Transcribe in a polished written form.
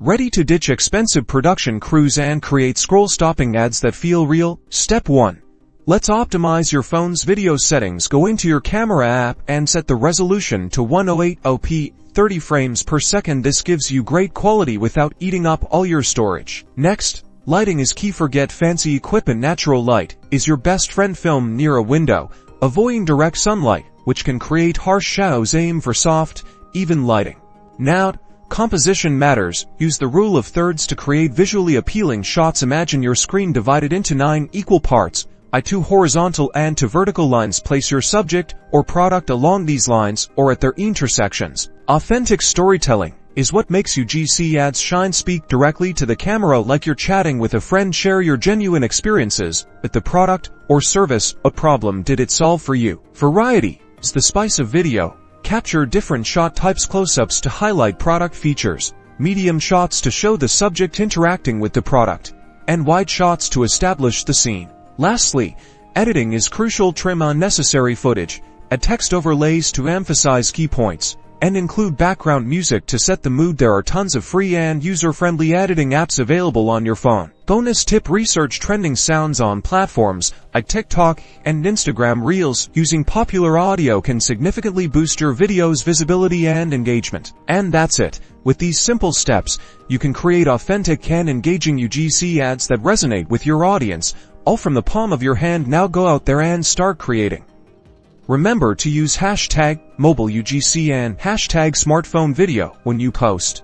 Ready to ditch expensive production crews and create scroll-stopping ads that feel real? Step 1. Let's optimize your phone's video settings. Go into your camera app and set the resolution to 1080p, 30 frames per second. This gives you great quality without eating up all your storage. Next, lighting is key. Forget fancy equipment. Natural light is your best friend. Film near a window, avoiding direct sunlight, which can create harsh shadows. Aim for soft, even lighting. Now, composition matters. Use the rule of thirds to create visually appealing shots. Imagine your screen divided into 9 equal parts, i2 horizontal and 2 vertical lines. Place your subject or product along these lines or at their intersections. Authentic storytelling is what makes UGC ads shine. Speak directly to the camera like you're chatting with a friend. Share your genuine experiences with the product or service. What problem did it solve for you? Variety is the spice of video. Capture different shot types: close-ups to highlight product features, medium shots to show the subject interacting with the product, and wide shots to establish the scene. Lastly, editing is crucial. Trim unnecessary footage, add text overlays to emphasize key points, and include background music to set the mood. There are tons of free and user-friendly editing apps available on your phone. Bonus tip: research trending sounds on platforms like TikTok and Instagram Reels. Using popular audio can significantly boost your video's visibility and engagement. And that's it. With these simple steps, you can create authentic and engaging UGC ads that resonate with your audience, all from the palm of your hand. Now go out there and start creating. Remember to use #MobileUGC and #SmartPhoneVideo when you post.